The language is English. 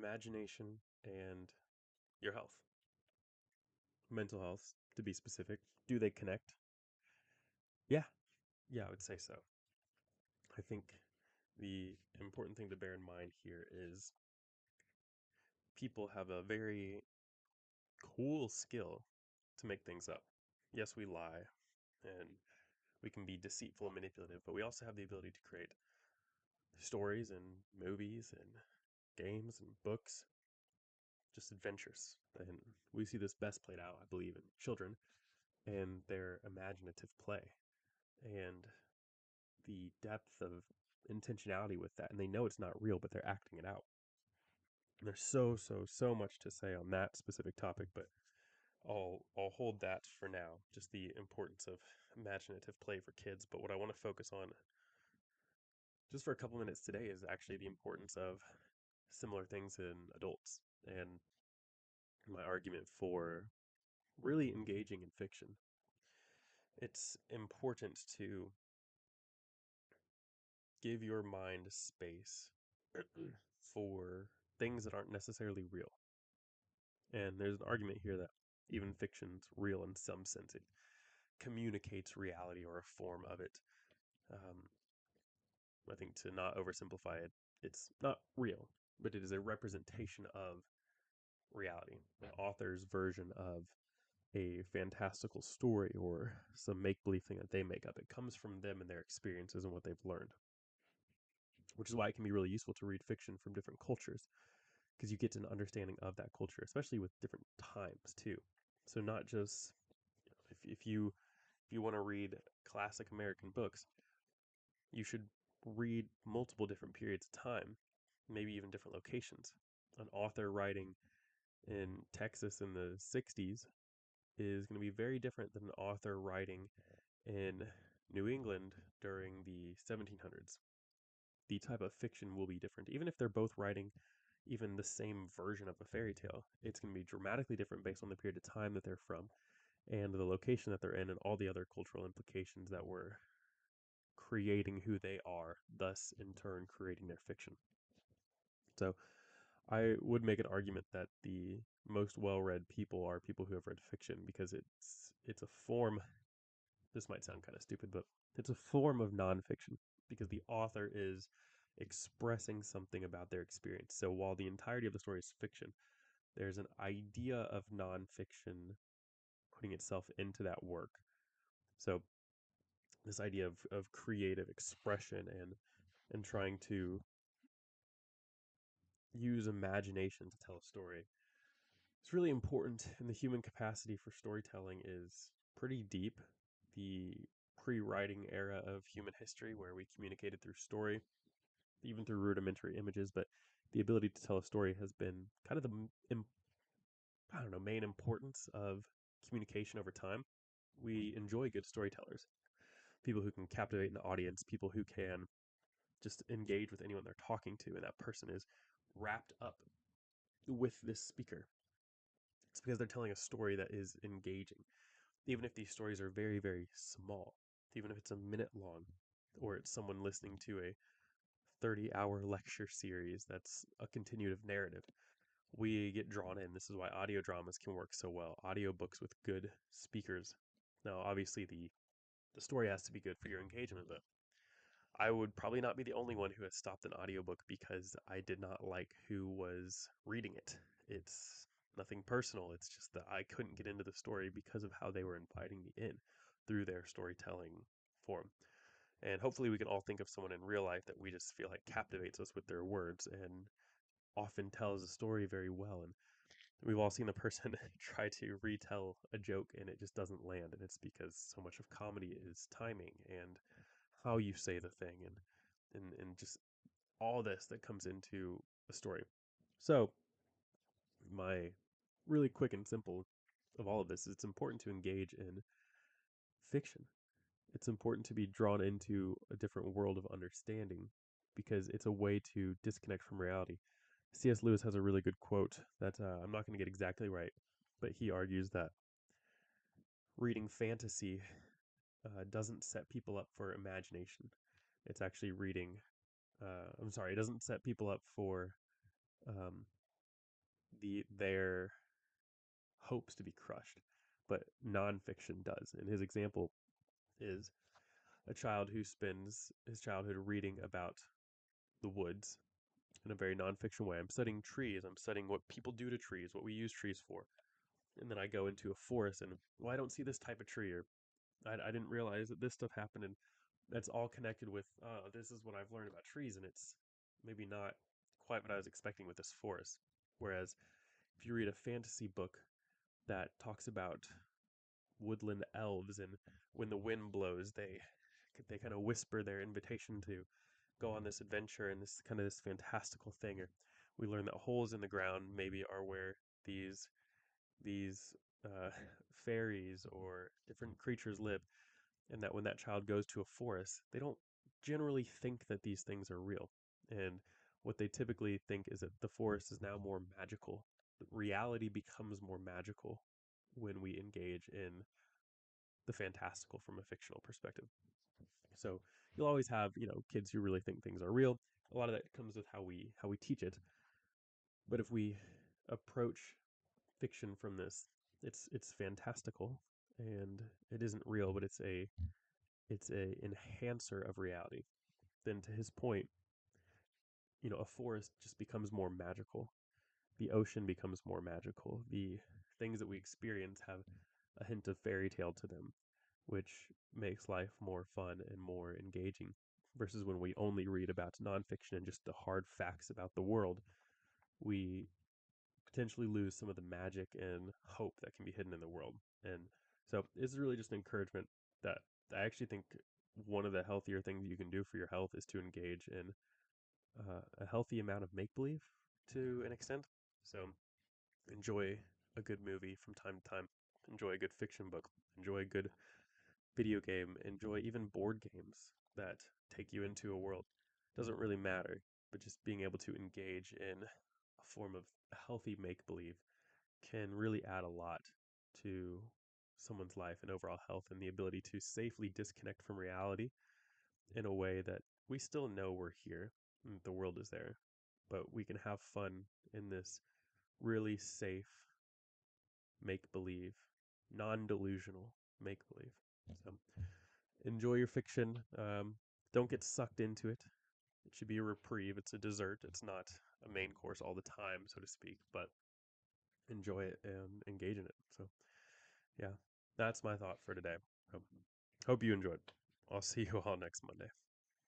imagination and your health, mental health to be specific. Do they connect? Yeah, yeah, I would say so. I think the important thing to bear in mind here is people have a very cool skill to make things up. Yes, we lie and we can be deceitful and manipulative, but we also have the ability to create stories and movies and games and books, just adventures. And we see this best played out, I believe, in children and their imaginative play and the depth of intentionality with that. And they know it's not real, but they're acting it out. And there's so much to say on that specific topic, but I'll hold that for now. Just the importance of imaginative play for kids. But what I want to focus on just for a couple minutes today is actually the importance of similar things in adults and my argument for really engaging in fiction. It's important to give your mind space for things that aren't necessarily real. And there's an argument here that even fiction's real in some sense. It communicates reality or a form of it. Um, I think to not oversimplify it, it's not real, but it is a representation of reality, an author's version of a fantastical story or some make believe thing that they make up. It comes from them and their experiences and what they've learned, which is why it can be really useful to read fiction from different cultures because you get an understanding of that culture, especially with different times too. So not just if you want to read classic American books, you should read multiple different periods of time, maybe even different locations. An author writing in Texas in the 60s is going to be very different than an author writing in New England during the 1700s. The type of fiction will be different. Even if they're both writing even the same version of a fairy tale, it's going to be dramatically different based on the period of time that they're from and the location that they're in and all the other cultural implications that were creating who they are, thus in turn creating their fiction. So I would make an argument that the most well-read people are people who have read fiction because it's a form. This might sound kind of stupid, but it's a form of nonfiction because the author is expressing something about their experience. So while the entirety of the story is fiction, there's an idea of nonfiction putting itself into that work. So this idea of creative expression and trying to use imagination to tell a story. It's really important, and the human capacity for storytelling is pretty deep. The pre-writing era of human history, where we communicated through story, even through rudimentary images, but the ability to tell a story has been kind of the I don't know main importance of communication over time. We enjoy good storytellers, people who can captivate an audience, people who can just engage with anyone they're talking to, and that person is wrapped up with this speaker. It's because they're telling a story that is engaging, even if these stories are very small, even if it's a minute long, or it's someone listening to a 30-hour lecture series that's a continuative narrative. We get drawn in. This is why audio dramas can work so well. Audiobooks with good speakers. Now, obviously, the story has to be good for your engagement, but I would probably not be the only one who has stopped an audiobook because I did not like who was reading it. It's nothing personal. It's just that I couldn't get into the story because of how they were inviting me in through their storytelling form. And hopefully we can all think of someone in real life that we just feel like captivates us with their words and often tells a story very well. And we've all seen the person try to retell a joke and it just doesn't land. And it's because so much of comedy is timing and how you say the thing and just all this that comes into a story. So my really quick and simple of all of this is it's important to engage in fiction. It's important to be drawn into a different world of understanding because it's a way to disconnect from reality. C.S. Lewis has a really good quote that I'm not going to get exactly right, but he argues that reading fantasy doesn't set people up for imagination. It's actually reading, I'm sorry, it doesn't set people up for their hopes to be crushed, but nonfiction does. And his example is a child who spends his childhood reading about the woods in a very nonfiction way. I'm studying trees. I'm studying what people do to trees, what we use trees for. And then I go into a forest and, well, I don't see this type of tree, or I didn't realize that this stuff happened. And that's all connected with, this is what I've learned about trees. And it's maybe not quite what I was expecting with this forest. Whereas if you read a fantasy book that talks about woodland elves, and when the wind blows, they kind of whisper their invitation to go on this adventure and this kind of this fantastical thing. Or we learn that holes in the ground maybe are where these these uh, fairies or different creatures live, and that when that child goes to a forest, they don't generally think that these things are real. And what they typically think is that the forest is now more magical. Reality becomes more magical when we engage in the fantastical from a fictional perspective. So you'll always have, kids who really think things are real. A lot of that comes with how we teach it. But if we approach fiction from this, it's fantastical and it isn't real, but it's a enhancer of reality. Then to his point, a forest just becomes more magical. The ocean becomes more magical. The things that we experience have a hint of fairy tale to them, which makes life more fun and more engaging. Versus when we only read about nonfiction and just the hard facts about the world, we potentially lose some of the magic and hope that can be hidden in the world. And so it's really just an encouragement that I actually think one of the healthier things you can do for your health is to engage in a healthy amount of make believe to an extent. So enjoy a good movie from time to time, enjoy a good fiction book, enjoy a good video game, enjoy even board games that take you into a world. Doesn't really matter, but just being able to engage in a form of healthy make believe can really add a lot to someone's life and overall health, and the ability to safely disconnect from reality in a way that we still know we're here and the world is there, but we can have fun in this really safe make believe, non delusional make believe. So enjoy your fiction. Don't get sucked into it. It should be a reprieve. It's a dessert. It's not a main course all the time, so to speak, but enjoy it and engage in it. So, yeah, that's my thought for today. So, hope you enjoyed. I'll see you all next Monday.